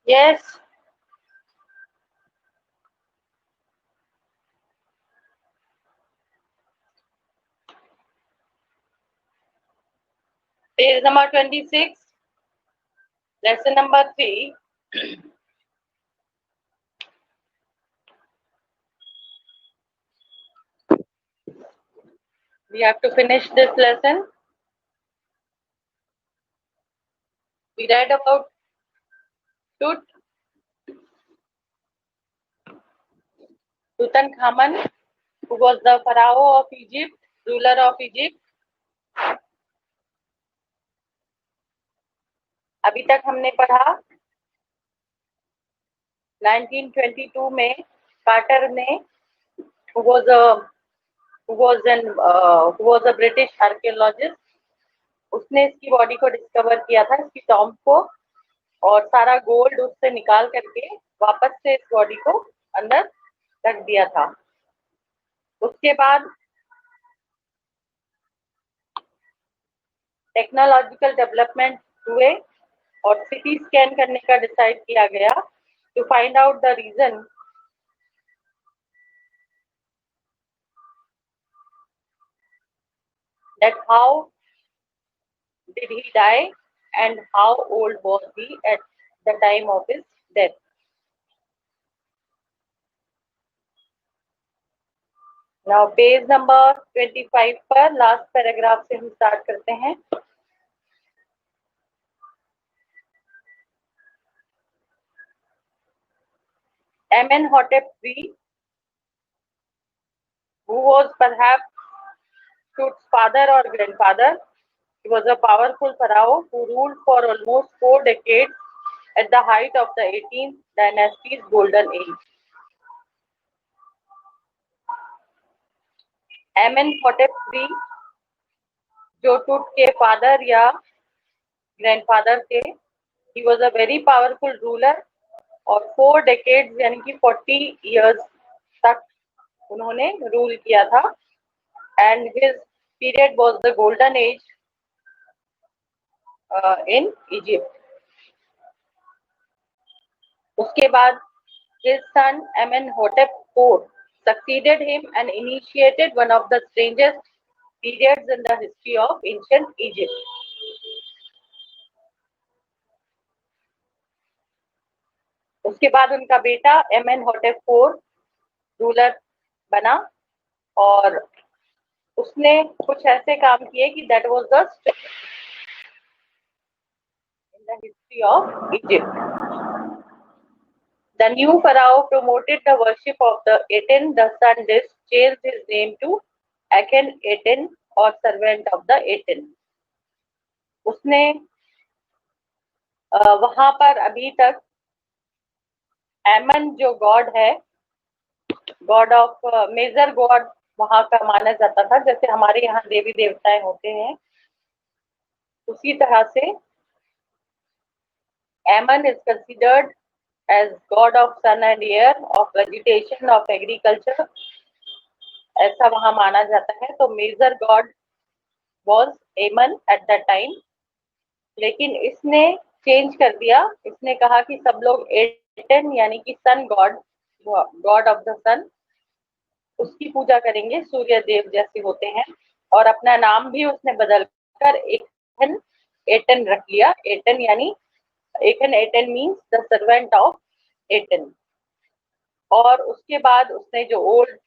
Yes. Page number 26, lesson number 3. We have to finish this lesson. We read about Tutankhamun, who was the pharaoh of Egypt, ruler of Egypt. अभी तक हमने पढ़ा 1922 में quarter ने who was a British archaeologist, उसने इसकी body को discover किया था, इसकी टॉम्ब को, और सारा गोल्ड उससे निकाल करके वापस से इस बॉडी को अंदर रख दिया था। उसके बाद टेक्नोलॉजिकल डेवलपमेंट हुए और सिटी स्कैन करने का डिसाइड किया गया to find out the reason that how did he die and how old was he at the time of his death. Now page number 25 पर लास्ट पैराग्राफ से हम start करते हैं। Amenhotep III, who was perhaps Tut's father or grandfather, he was a powerful pharaoh who ruled for almost 4 decades at the height of the 18th dynasty's golden age. Amenhotep III, जो टूट के father या grandfather थे, he was a very powerful ruler और 4 decades यानी कि 40 years तक उन्होंने रूल किया था, and his period was the golden age in Egypt. उसके बाद his son Amenhotep IV succeeded him and initiated one of the strangest periods in the history of ancient Egypt. उसके बाद उनका बेटा Amenhotep IV रूलर बना और उसने कुछ ऐसे काम किए कि that was the in the history of Egypt. The new pharaoh promoted the worship of the Aten, the sun disk, changed his name to Akhenaten or servant of the Aten. उसने वहां पर अभी तक एमन जो गॉड है, God of major God वहां का माना जाता था, जैसे हमारे यहाँ देवी देवताएं होते हैं, उसी तरह से एमन is considered as god of sun and air, of vegetation, of agriculture, ऐसा वहां माना जाता है। तो मेजर गॉड was एमन एट दैट टाइम, लेकिन इसने चेंज कर दिया, इसने कहा कि सब लोग एटन यानी कि sun god, god of the sun, उसकी पूजा करेंगे, सूर्य देव जैसे होते हैं, और अपना नाम भी उसने बदल कर एटन रख लिया। एटन यानी Eton means the servant of Eton. और उसके बाद उसने जो ओल्ड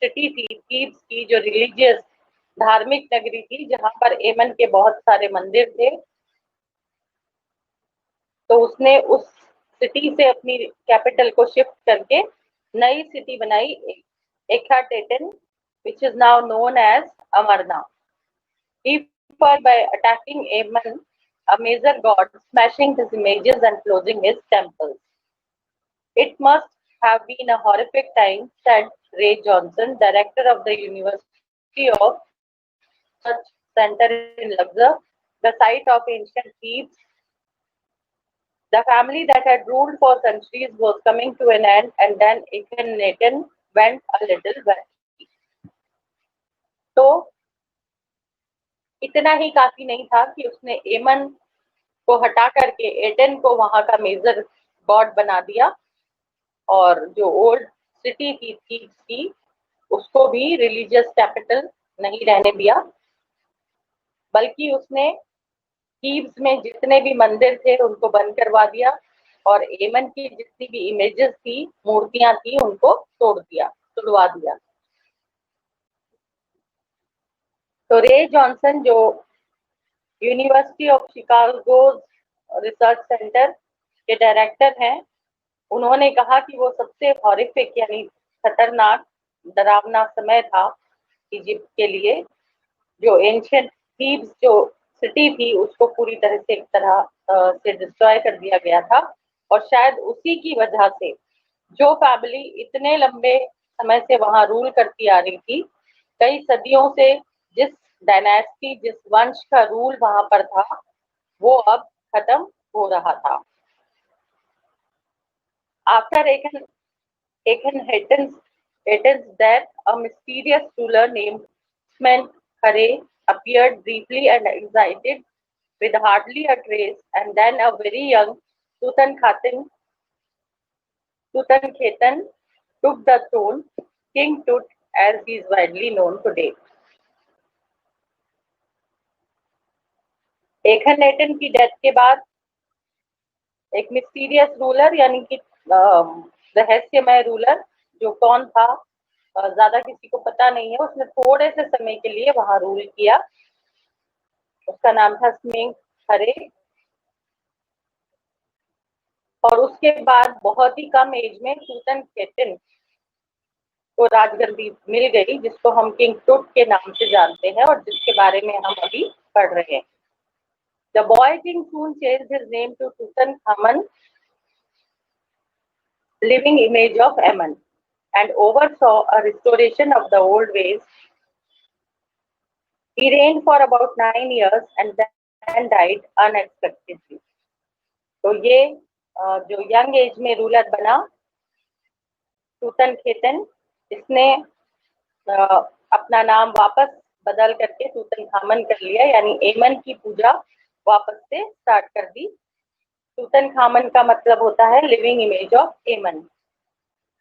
सिटी थी थीब्स की, जो रिलीजियस धार्मिक नगरी थी जहां पर एमन के बहुत सारे मंदिर थे, तो उसने उस सिटी से अपनी कैपिटल को शिफ्ट करके नई सिटी बनाई, Ekhateten, which is now known as Amarna. He fell by attacking Amun, a major god, smashing his images and closing his temples. It must have been a horrific time, said Ray Johnson, director of the University of Research Center in Luxor, the site of ancient Thebes. The family that had ruled for centuries was coming to an end, and then Akhenaten went a little wacky. तो इतना ही काफी नहीं था कि उसने एमन को हटा करके एटन को वहां का मेजर गॉड बना दिया, और जो ओल्ड सिटी थी थीब्स की, उसको भी रिलीजियस कैपिटल नहीं रहने दिया, बल्कि उसने थीब्स में जितने भी मंदिर थे उनको बंद करवा दिया, और एमन की जितनी भी इमेजेस थी, मूर्तियां थी, उनको तोड़वा दिया। तो रे जॉनसन, जो university of Chicago research centre के डायरेक्टर हैं, उन्होंने कहा कि वो सबसे हॉरिफिक यानी खतरनाक, डरावना समय था इजिप्ट के लिए। जो एंशियंट थीब्स जो सिटी थी, उसको पूरी तरह से एक तरह से डिस्ट्रॉय कर दिया गया था, और शायद उसी की वजह से जो फैमिली इतने लंबे समय से वहां रूल करती आ रही थी, कई सदियों से जिस डायनेस्टी, जिस वंश का रूल वहां पर था, वो अब खत्म हो रहा था। After Akhenaten's death, a mysterious ruler named Smen Khare appeared briefly and excited with hardly a trace, and then a very young Tutankhaten took the throne, King Tut, as he is widely known today. Akhenaten की death के बाद एक mysterious ruler, यानी कि रहस्यमय ruler, जो कौन था ज्यादा किसी को पता नहीं है, उसने थोड़े से समय के लिए वहां रूल किया। उसका नाम था स्मेंग खरे, और उसके बाद बहुत ही कम एज में टूटनखेतन को राजगद्दी मिल गई, जिसको हम किंग टूट के नाम से जानते हैं और जिसके बारे में हम अभी पढ़ रहे हैं। The boy king soon changed his name to Tutankhamun, living image of Amun, and oversaw a restoration of the old ways. He reigned for about 9 years and then died unexpectedly. तो ये जो यंग एज में ruler बना टूटनखेतन, इसने अपना नाम वापस बदल करके तूतनखामन कर लिया, यानी एमन की पूजा वापस से स्टार्ट कर दी। तूतनखामन का मतलब होता है लिविंग इमेज ऑफ एमन,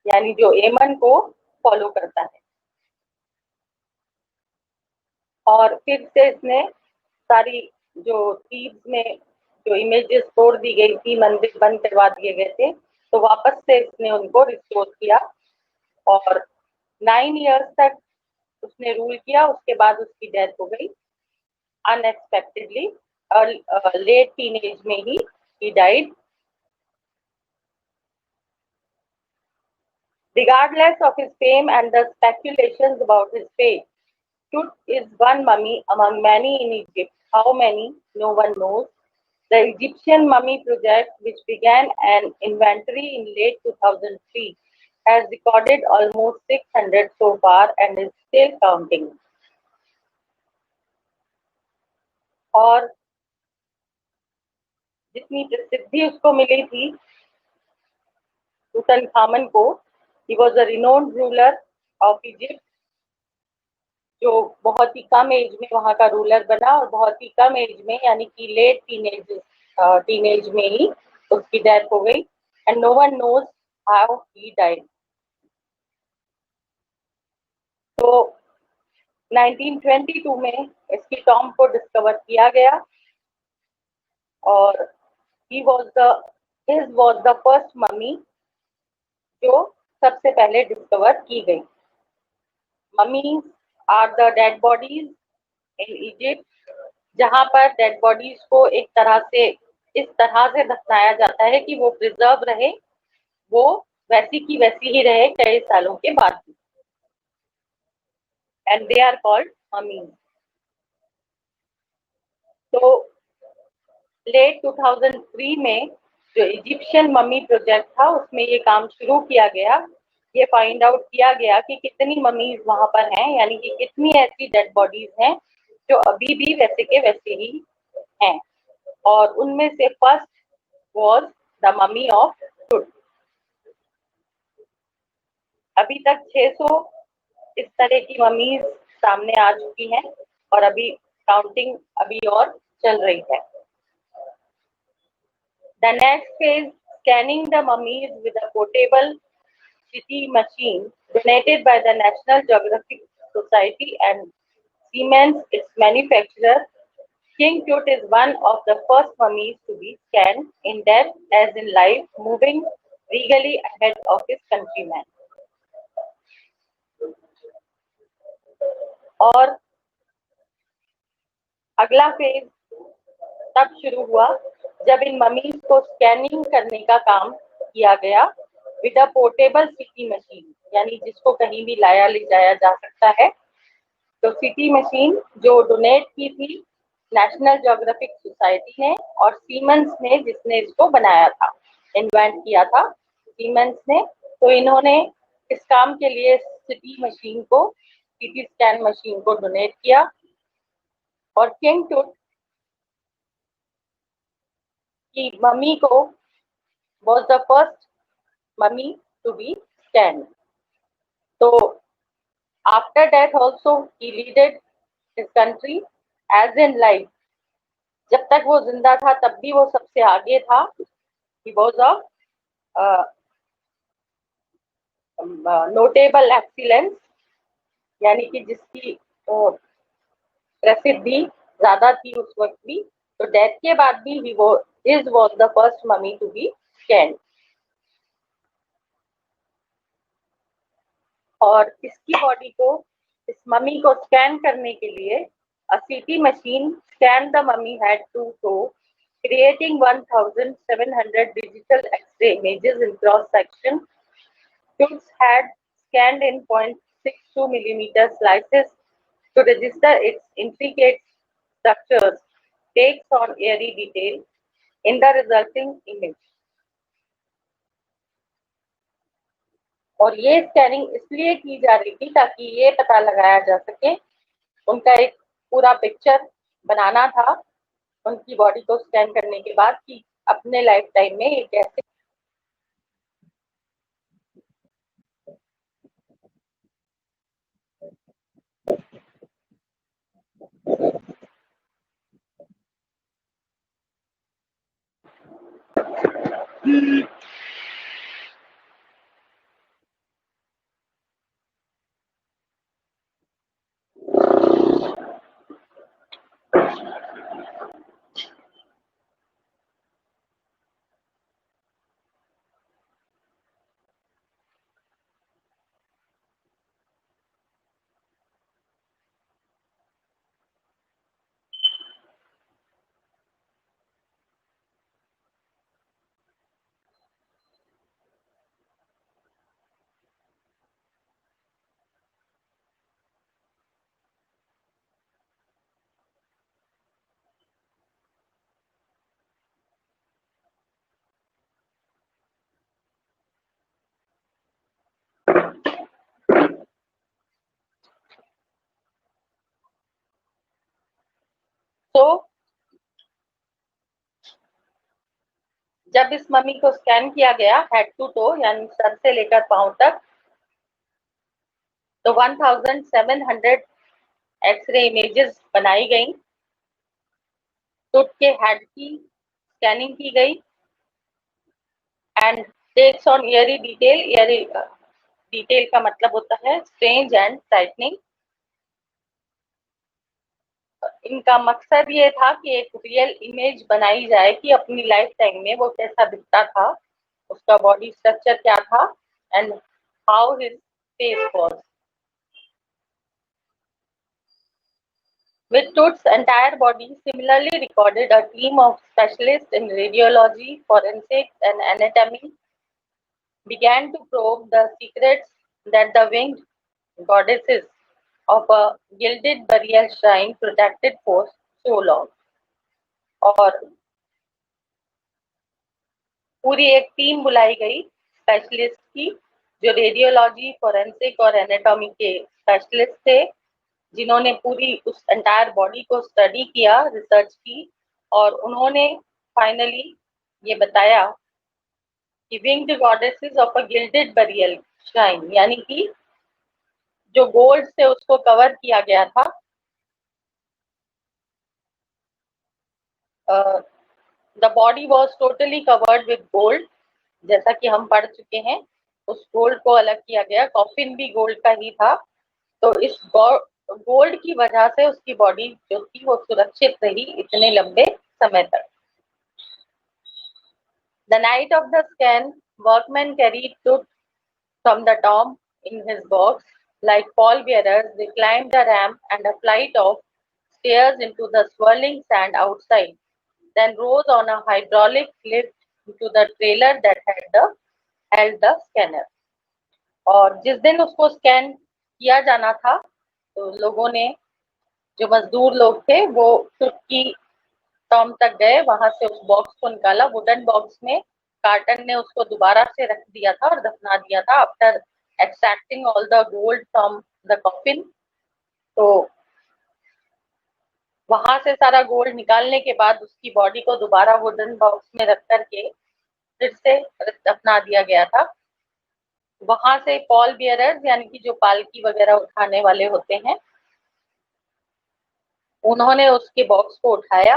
यानी जो एमन को फॉलो करता है। और फिर से इसने सारी जो थीब्स में जो इमेजेस तोड़ दी गई थी, मंदिर बंद करवा दिए गए थे, तो वापस से इसने उनको रिस्टोर किया, और 9 इयर्स तक उसने रूल किया। उसके बाद उसकी डेथ हो गई अनएक्सपेक्टेडली, लेट टीनेज में he died. Regardless of his fame and the speculations about his fate, Tut is one mummy among many in Egypt. How many? No one knows. The Egyptian Mummy Project, which began an inventory in late 2003, has recorded almost 600 so far and is still counting. और जितनी प्रसिद्धि उसको मिली थी Tutankhamun को, he was a renowned ruler of Egypt, जो बहुत ही कम as में वहां का रूलर बना, और बहुत ही कम एज में यानी कि लेट टीनेज में ही उसकी डेथ हो गई, and no one knows how he died. तो 1922 में इसकी टॉम को डिस्कवर किया गया, और his was the first mummy जो सबसे पहले डिस्कवर की गई। Mummies are the dead bodies in Egypt, जहां पर डेड बॉडीज को एक तरह से इस तरह से दफनाया जाता है कि वो प्रिजर्व रहे, वो वैसी की वैसी ही रहे कई सालों के बाद भी, and they are called mummies. तो लेट 2003 में जो इजिप्शियन मम्मी प्रोजेक्ट था, उसमें ये काम शुरू किया गया। ये फाइंड आउट किया गया कि कितनी मम्मीज वहां पर हैं, यानी कि कितनी ऐसी डेड बॉडीज हैं जो अभी भी वैसे के वैसे ही हैं, और उनमें से first was the mummy of टुट। अभी तक 600 इस तरह की मम्मीज सामने आ चुकी हैं, और अभी काउंटिंग अभी और चल रही है। The next phase scanning the mummies with a portable CT machine donated by the National Geographic Society and Siemens, its manufacturer. King Tut is one of the first mummies to be scanned in death as in life, moving regally ahead of his countrymen. और अगला phase तब शुरू हुआ जब इन mummies को scanning करने का काम किया गया with a portable CT machine, यानी जिसको कहीं भी लाया ले जाया जा सकता है। तो सीटी मशीन जो डोनेट की थी नेशनल ज्योग्राफिक सोसाइटी ने और सीमेंस ने, जिसने इसको बनाया था, इन्वेंट किया था सीमेंस ने। तो इन्होंने इस काम के लिए सीटी मशीन को, सीटी स्कैन मशीन को डोनेट किया। और किंग टूट की मम्मी को was the first mummy to be scanned. So after death also he leaded his country as in life. जब तक वो जिंदा था तब भी वो सबसे आगे था। He was a notable excellence, यानी कि जिसकी प्रसिद्धि ज्यादा थी उस वक्त भी। तो डेथ के बाद भी he was the first mummy to be scanned. और इसकी बॉडी को, इस मम्मी को स्कैन करने के लिए a CT machine scanned the mummy head to toe, creating 1,700 digital X-ray images in cross section. Tut's head scanned in 0.62 millimeter slices to register its intricate structures, takes on airy detail in the resulting image. और ये scanning इसलिए की जा रही थी ताकि ये पता लगाया जा सके, उनका एक पूरा पिक्चर बनाना था उनकी बॉडी को स्कैन करने के बाद कि अपने लाइफ टाइम में ये कैसे तो जब इस मम्मी को स्कैन किया गया हेड टू टो, यानी सर से लेकर पांव तक, तो 1,700 एक्सरे इमेजेस बनाई गई। टूट के हेड की स्कैनिंग की गई and takes on airy detail. Airy detail का मतलब होता है स्ट्रेंज एंड टाइटनिंग। इनका मकसद ये था कि एक रियल इमेज बनाई जाए कि अपनी लाइफ टाइम में वो कैसा दिखता था, उसका बॉडी स्ट्रक्चर क्या था and how his face was. With Tut's entire body similarly recorded, a team of specialists in radiology, forensics and anatomy began to probe the secrets that the winged goddesses of a gilded burial shrine protected for so long. और पूरी एक team बुलाई गई specialist की, जो radiology, forensic और anatomy के specialist थे, जिन्होंने पूरी उस एंटायर बॉडी को स्टडी किया, रिसर्च की, और उन्होंने फाइनली ये बताया कि winged goddesses of a gilded burial shrine, यानी कि जो गोल्ड से उसको कवर किया गया था, the body was totally covered with gold जैसा कि हम पढ़ चुके हैं, उस गोल्ड को अलग किया गया, कॉफिन भी गोल्ड का ही था। तो इस गोल्ड की वजह से उसकी बॉडी जो थी वो सुरक्षित रही इतने लंबे समय तक। The night of the scan, workmen carried truth from the tomb in his box. Like pallbearers, they climbed the ramp and a flight of stairs into the swirling sand outside, then rose on a hydraulic lift into the trailer that held the scanner. और जिस दिन उसको scan किया जाना था, तो लोगों ने, जो मजदूर लोग थे, वो की टॉम तक गए, वहां से उस बॉक्स को निकाला। वुडन बॉक्स में कार्टन ने उसको दोबारा से रख दिया था और दफना दिया था after extracting all the gold from the coffin. तो वहां से सारा गोल्ड निकालने के बाद उसकी बॉडी को दोबारा वुडन बॉक्स में रख करके फिर से दफना दिया गया था। वहां से पॉल बियरर्स, यानी कि जो पालकी वगैरह उठाने वाले होते हैं, उन्होंने उसके बॉक्स को उठाया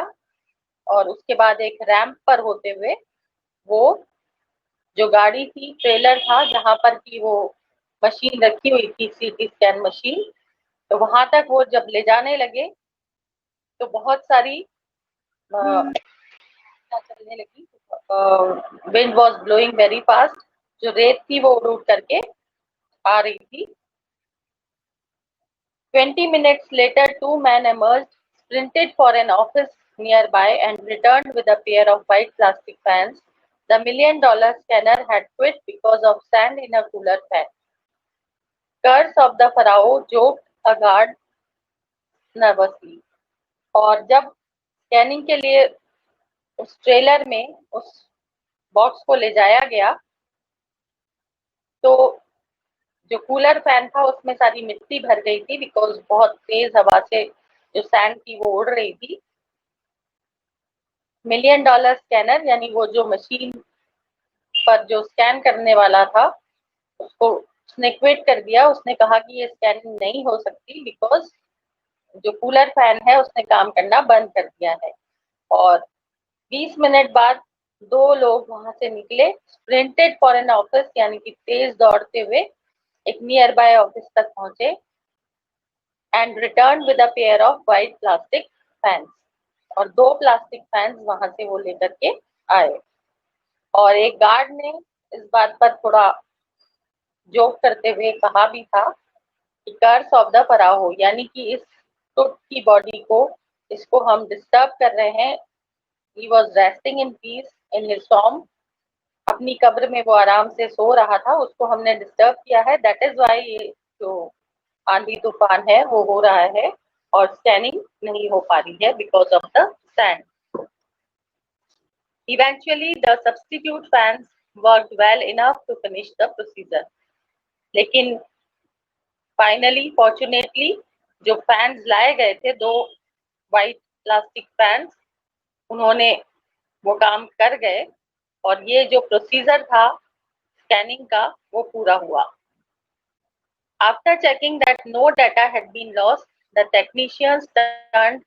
और उसके बाद एक रैंप पर होते हुए वो जो गाड़ी थी, ट्रेलर था जहां पर की वो मशीन रखी हुई थी, सीटी स्कैन मशीन, तो वहां तक वो जब ले जाने लगे तो बहुत सारी चलने लगी। Wind was blowing very fast, जो रेत थी वो उड़ करके आ रही थी। 20 minutes later, two men emerged, sprinted for an office nearby, and returned with a pair of white plastic fans. The $1 million scanner had quit because of sand in a cooler fan. Curse of the Pharaoh, joked a guard nervously. और जब scanning के लिए उस trailer में उस box को ले जाया गया, तो जो कूलर फैन था उसमें सारी मिट्टी भर गई थी, बिकॉज बहुत तेज हवा से जो सैंड थी वो उड़ रही थी। $1 million स्कैनर, यानी वो जो मशीन पर जो स्कैन करने वाला था, उसको उसने क्विट कर दिया। उसने कहा कि ये स्कैनिंग नहीं हो सकती बिकॉज जो कूलर फैन है उसने काम करना बंद कर दिया है। और 20 मिनट बाद दो लोग वहां से निकले, स्प्रिंटेड फॉर एन ऑफिस, यानी कि तेज दौड़ते हुए एक नियर बाय ऑफिस तक पहुंचे, and return with a pair of white plastic fans, और दो प्लास्टिक फैंस वहां से वो लेकर के आए। और एक गार्ड ने इस बात पर थोड़ा जोक करते हुए कहा भी था कि कर्स ऑफ द फराहो, यानी कि इस टुट की बॉडी को, इसको हम डिस्टर्ब कर रहे हैं। He was resting in peace in his Tom, अपनी कब्र में वो आराम से सो रहा था, उसको हमने डिस्टर्ब किया है। दैट इज वाई ये जो आंधी तूफान है वो हो रहा है और स्कैनिंग नहीं हो पा रही है because of the sand. Eventually, the substitute fans worked well enough to finish the procedure. लेकिन फाइनली, फॉर्चुनेटली, जो फैंस लाए गए थे, दो वाइट प्लास्टिक फैंस, उन्होंने वो काम कर गए और ये जो प्रोसीजर था स्कैनिंग का वो पूरा हुआ। After checking that no data had been lost, the technicians turned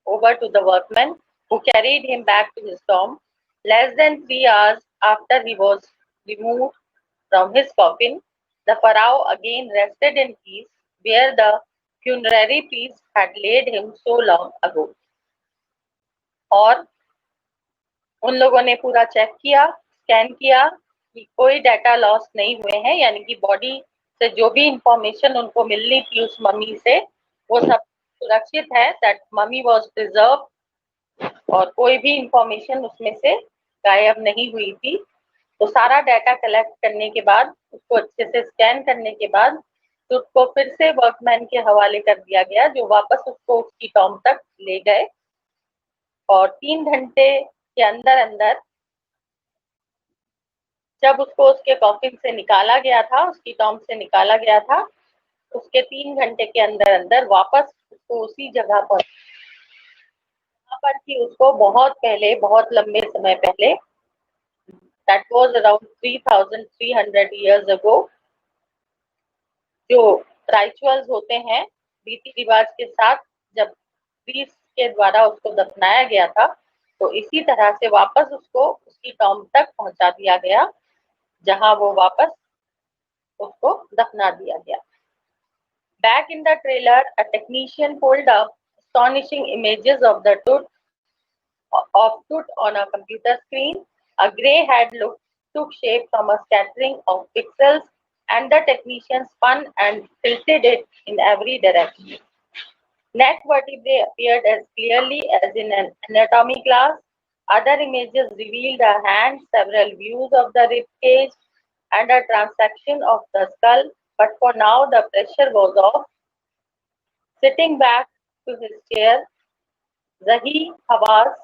over to the workmen who carried him back to his tomb. Less than 3 hours after he was removed from his coffin, the pharaoh again rested in peace where the funerary priest had laid him so long ago. और उन लोगों ने पूरा check किया, scan किया कि कोई data loss नहीं हुए हैं, यानी कि बॉडी से जो भी इंफॉर्मेशन उनको मिलनी थी उस मम्मी से, वो सब सुरक्षित है। दैट मम्मी वाज प्रिजर्व और कोई भी इंफॉर्मेशन उसमें से गायब नहीं हुई थी। तो सारा डाटा कलेक्ट करने के बाद, उसको अच्छे से स्कैन करने के बाद, तो उसको फिर से वर्कमैन के हवाले कर दिया गया, जो वापस उसको उसकी टॉम तक ले गए। और 3 घंटे के अंदर अंदर जब उसको उसके कॉफिन से निकाला गया था, उसकी टॉम से निकाला गया था, उसके 3 घंटे के अंदर अंदर वापस उसको उसी जगह पर, जहाँ पर कि उसको बहुत पहले, बहुत लंबे समय पहले, that was around 3300 years ago, जो राइचुअल्स होते हैं रीति रिवाज के साथ, जब प्रीस्ट के द्वारा उसको दफनाया गया था, तो इसी तरह से वापस उसको उसकी टॉम तक पहुंचा दिया गया। जहां वो वापस उसको दफना दिया गया. Back in the trailer, a technician pulled up astonishing images of the tooth on a computer screen. A grey head took shape from a scattering of pixels, and the technician spun and tilted it in every direction. Neck vertebrae appeared as clearly as in an anatomy class. Other images revealed a hand, several views of the rib cage, and a transection of the skull. But for now, the pressure was off. Sitting back to his chair, Zahi Hawass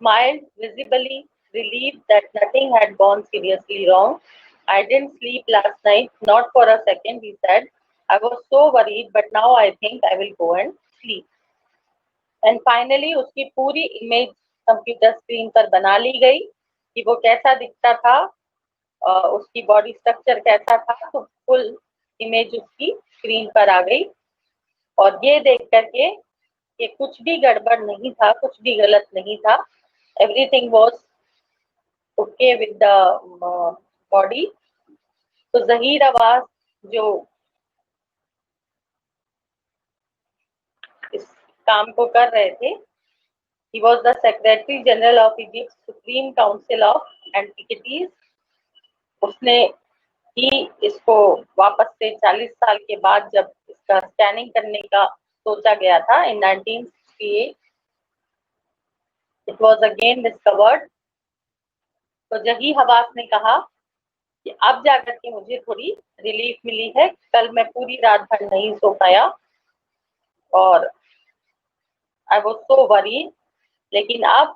smiled, visibly relieved that nothing had gone seriously wrong. I didn't sleep last night, not for a second, he said. I was so worried, but now I think I will go and sleep. And finally उसकी पूरी image computer screen पर बना ली गई कि वो कैसा दिखता था, उसकी बॉडी स्ट्रक्चर कैसा था. तो फुल इमेज उसकी स्क्रीन पर आ गई और ये देख करके कि कुछ भी गड़बड़ नहीं था, कुछ भी गलत नहीं था. Everything was okay with the body. तो ज़हीर अब्बास जो इस काम को कर रहे थे, he was the Secretary General of Egypt's Supreme Council of Antiquities. उसने ही इसको वापस से 40 साल के बाद जब इसका स्कैनिंग करने का सोचा गया था इन 1968, it was again discovered. तो जही हवास ने कहा कि अब जाकर के मुझे थोड़ी रिलीफ मिली है. कल मैं पूरी रात भर नहीं सो पाया और आई वाज सो वरीड. लेकिन अब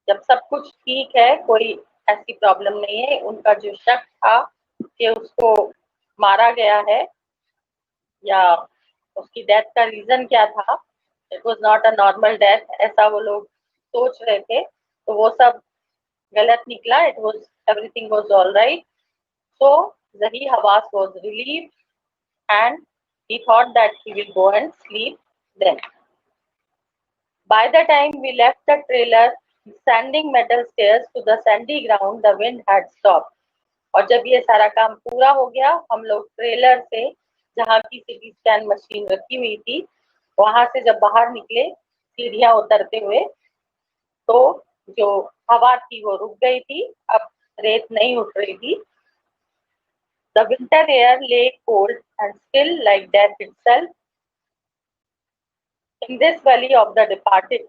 जब सब कुछ ठीक है, कोई ऐसी प्रॉब्लम नहीं है. उनका जो शक था कि उसको मारा गया है या उसकी डेथ का रीजन क्या था, it was not a normal death, ऐसा वो लोग सोच रहे थे, तो वो सब गलत निकला. It was everything was all right. So Zahi Hawass was relieved and he thought that he will go and sleep then. By the time we left the trailer, descending metal stairs to the sandy ground, the wind had stopped. और जब ये सारा काम पूरा हो गया, हम लोग ट्रेलर से, जहाँ की सीटी स्कैन मशीन रखी हुई थी, वहां से जब बाहर निकले सीढ़ियां उतरते हुए, तो जो हवा थी वो रुक गई थी. अब रेत नहीं उठ रही थी. The winter air lay cold and still like death itself in this valley of the departed.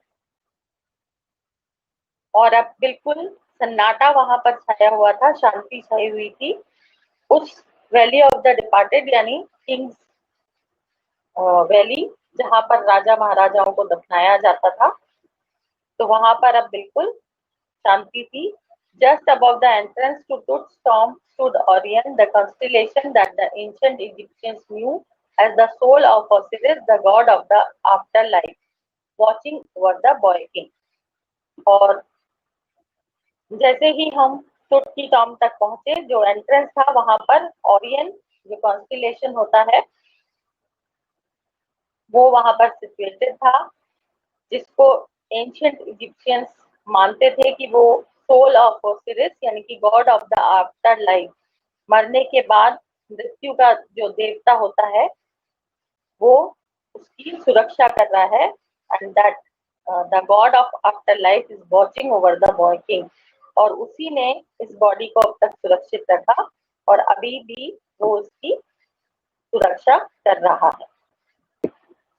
और अब बिल्कुल सन्नाटा वहां पर छाया हुआ था, शांति छाई हुई थी उस वैली ऑफ द डिपार्टेड, यानी किंग्स वैली, जहां पर राजा महाराजाओं को दफनाया जाता था. तो वहां पर अब बिल्कुल शांति थी. Just above the entrance to Tut Storm stood Orion, the constellation that the ancient Egyptians knew as the soul of Osiris, the god of the afterlife, watching over the boy king. और जैसे ही हम तुट की Tom तक पहुंचे, जो entrance था वहां पर ओरियन जो कॉन्स्टिलेशन होता है वो वहां पर सिचुएटेड था, जिसको एंशिएंट इजिप्शियंस मानते थे कि वो सोल ऑफ ओसिरिस यानी कि God of the after life, मरने के बाद मृत्यु का जो देवता होता है वो उसकी सुरक्षा कर रहा है. And that the God of after life is watching over the boy king. और उसी ने इस बॉडी को अब तक सुरक्षित रखा और अभी भी वो उसकी सुरक्षा कर रहा है.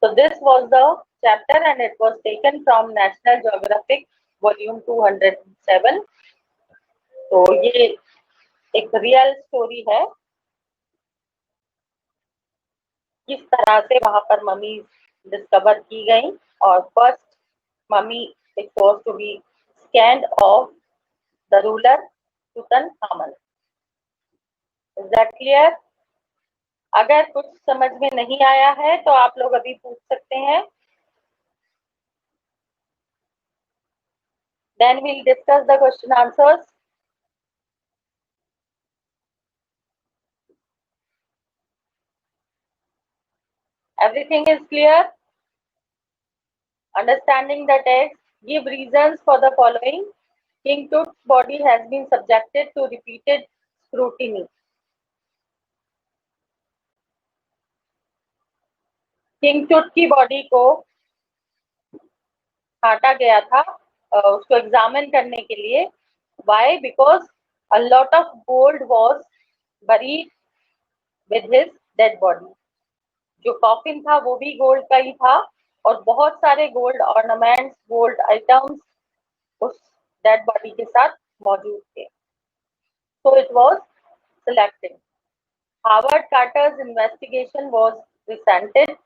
So this was the chapter and it was taken from National Geographic Volume 207. तो ये एक रियल स्टोरी है, किस तरह से वहां पर मम्मी डिस्कवर की गई. और first mummy it was to be scanned of the ruler Tutankhamun. Is that clear? अगर कुछ समझ में नहीं आया है तो आप लोग अभी पूछ सकते हैं. Then we'll discuss the question answers. Everything is clear? Understanding the text, give reasons for the following. King Tut's body has been subjected to repeated scrutiny. King टुट की बॉडी को काटा गया था उसको एग्जामिन करने के लिए. Why? Because a lot of gold was buried with his dead body. जो कॉफिन था वो भी गोल्ड का ही था और बहुत सारे गोल्ड ऑर्नामेंट्स, गोल्ड आइटम्स उस डेड बॉडी के साथ मौजूद थे. So it was selected. Howard Carter's investigation was resented.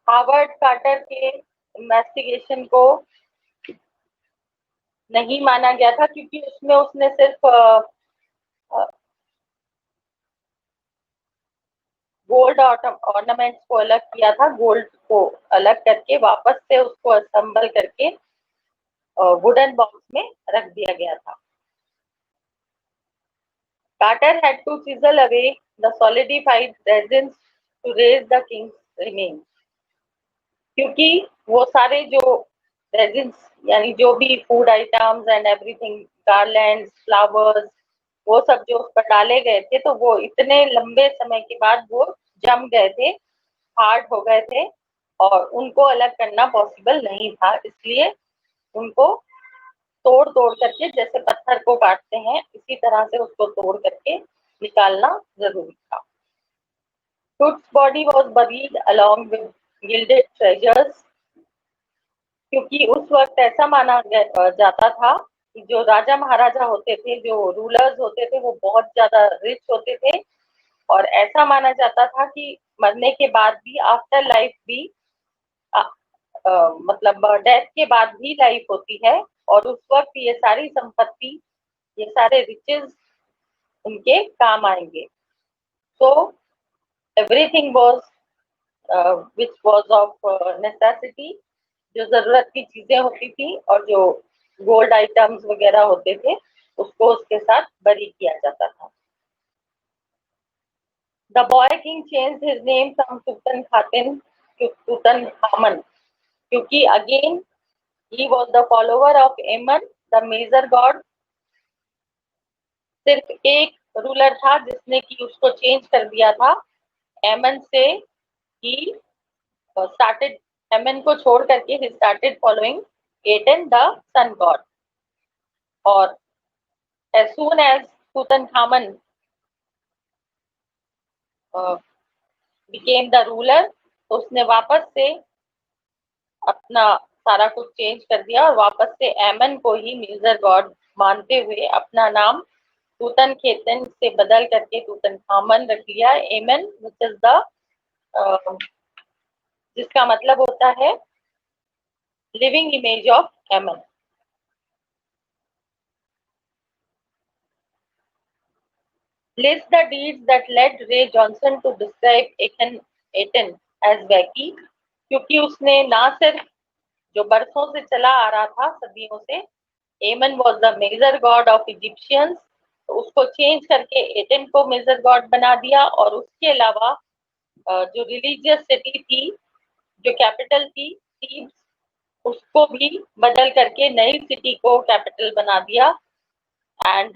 Howard Carter के इन्वेस्टिगेशन को नहीं माना गया था क्योंकि उसमें उसने सिर्फ गोल्ड ऑर्नामेंट्स को अलग किया था, गोल्ड को अलग करके वापस से उसको असेंबल करके वुडन बॉक्स में रख दिया गया था. Carter had to chisel away the solidified resins to raise the king's remains. क्योंकि वो सारे जो रेजिन्स यानी जो भी food items and everything, garlands, flowers, वो सब जो उस पर डाले गए थे तो वो इतने लंबे समय के बाद वो जम गए थे, हार्ड हो गए थे और उनको अलग करना पॉसिबल नहीं था. इसलिए उनको तोड़ तोड़ करके, जैसे पत्थर को काटते हैं इसी तरह से उसको तोड़ करके निकालना जरूरी था. Tut's body was buried along with gilded treasures. क्योंकि उस वक्त ऐसा माना जाता था कि जो राजा महाराजा होते थे, जो रूलर्स होते थे, वो बहुत ज्यादा रिच होते थे और ऐसा माना जाता था कि मरने के बाद भी, आफ्टर लाइफ भी, मतलब डेथ के बाद भी लाइफ होती है और उस वक्त ये सारी संपत्ति, ये सारे रिचेस उनके काम आएंगे. तो everything was which was of necessity, जो जरूरत की चीजें होती थी और जो गोल्ड आइटम्स वगैरह होते थे उसको उसके साथ बरी किया जाता था. The boy king changed his name from Tutankhaten to Tutankhamun क्योंकि again he was the follower of Amun, the major god. सिर्फ एक रूलर था जिसने कि उसको चेंज कर दिया था. एमन से ही started, एमन को छोड़ करके he started following Aten, the sun god. और as soon as Tutankhamun became the ruler, तो उसने वापस से अपना सारा कुछ चेंज कर दिया और वापस से एमन को ही मेजर गॉड मानते हुए अपना नाम तूतनखेतन से बदल करके तूतनखामन रख लिया. एमन विच इज द जिसका मतलब होता है लिविंग इमेज ऑफ एमन. List the deeds that led Ray Johnson to describe Aten as wacky. क्योंकि उसने ना सिर्फ जो बरसों से चला आ रहा था, सदियों से, Amon was the major god of Egyptians, तो उसको चेंज करके एटेन को मेजर गॉड बना दिया और उसके अलावा जो रिलीजियस सिटी थी, जो कैपिटल थी थीब्स, उसको भी बदल करके नई सिटी को कैपिटल बना दिया. एंड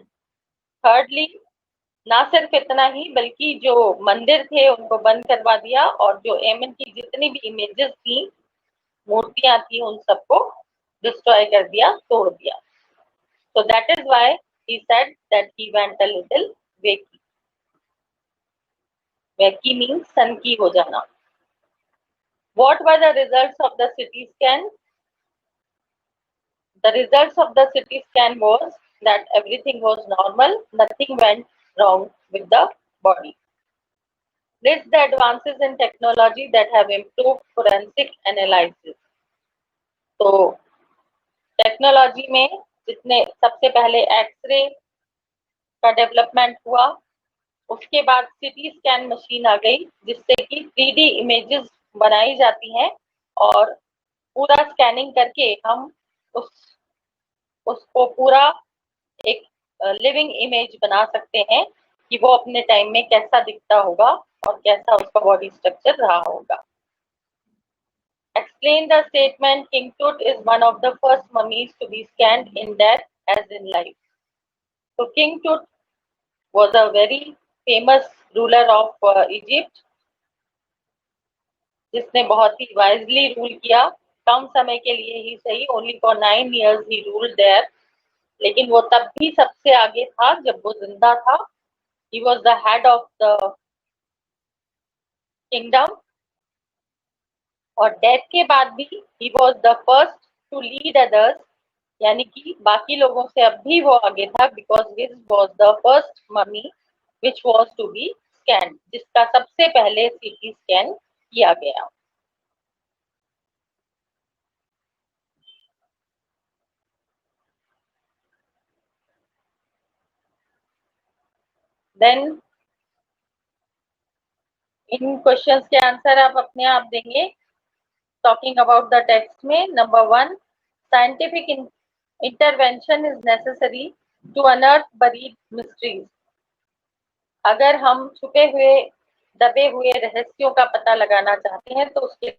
थर्डली, ना सिर्फ इतना ही बल्कि जो मंदिर थे उनको बंद करवा दिया और जो एमन की जितनी भी इमेजेस थी, मूर्तियां थी, उन सबको डिस्ट्रॉय कर दिया, तोड़ दिया. So that is why he said that he went a little wacky. Wacky means सनकी हो जाना. What were the results of the CT scan? The results of the CT scan was that everything was normal, nothing went wrong with the body. List the advances in technology that have improved forensic analysis. तो technology में जितने सबसे पहले x ray का development हुआ, उसके बाद CT scan machine आ गई जिससे कि 3D इमेजेस बनाई जाती हैं और पूरा स्कैनिंग करके हम उसको पूरा एक लिविंग इमेज बना सकते हैं कि वो अपने टाइम में कैसा दिखता होगा और कैसा उसका बॉडी स्ट्रक्चर रहा होगा. Explain the statement King Tut is one of the first mummies to be scanned in death as in life. So King Tut was a very famous ruler of Egypt जिसने बहुत ही wisely rule किया, कम समय के लिए ही सही, only for 9 years ही rule there, लेकिन वो तब भी सबसे आगे था जब वो जिंदा था. He was the head of the kingdom, और डेथ के बाद भी he was the first to lead others, यानी कि बाकी लोगों से अब भी वो आगे था, because his was the first mummy which was to be scan, जिसका सबसे पहले सीटी स्कैन किया गया. देन इन क्वेश्चंस के आंसर आप अपने आप देंगे. टॉकिंग अबाउट द टेक्स्ट में, number 1, scientific intervention is necessary to unearth buried mysteries. अगर हम छुपे हुए दबे हुए रहस्यों का पता लगाना चाहते हैं तो उसके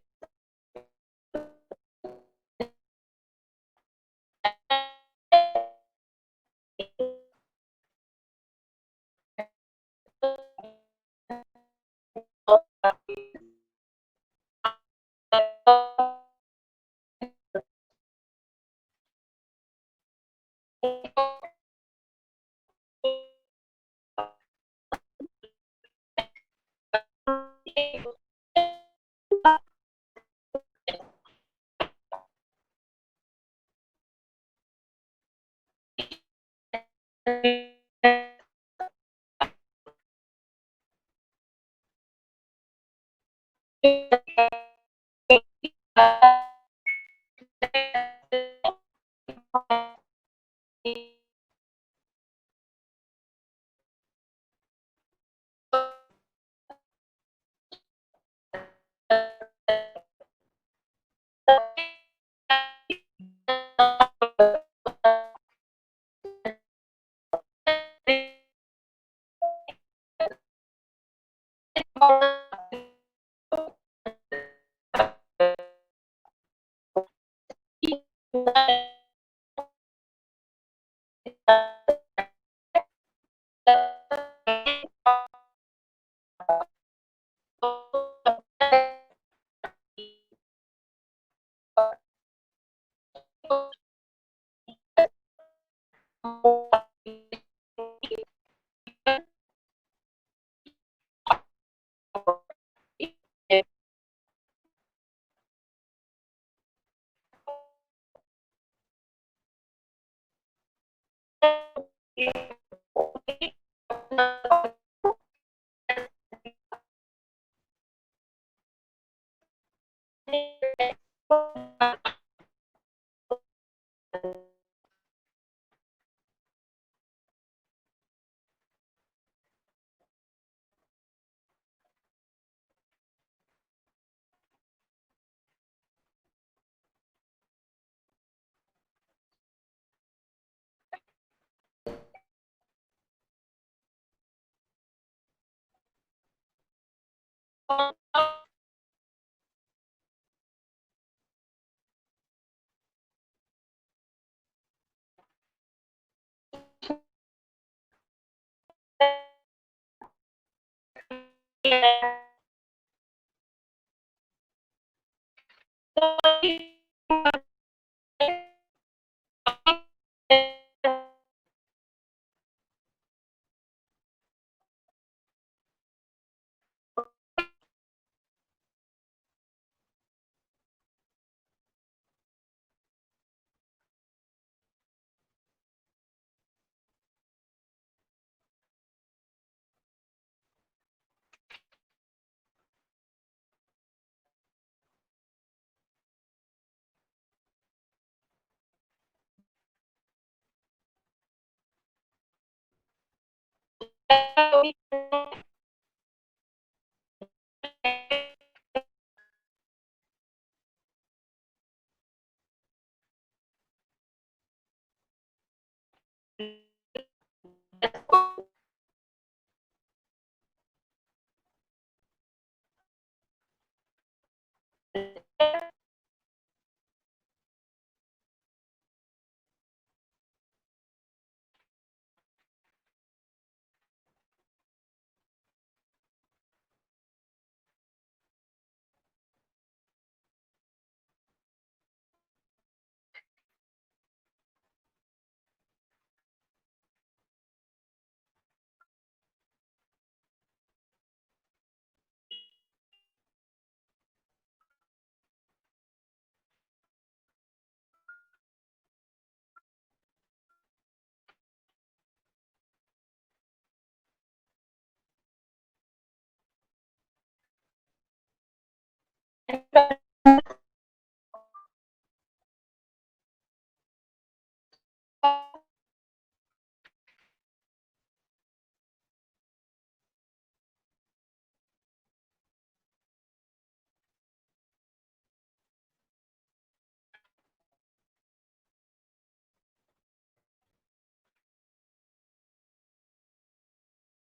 kind of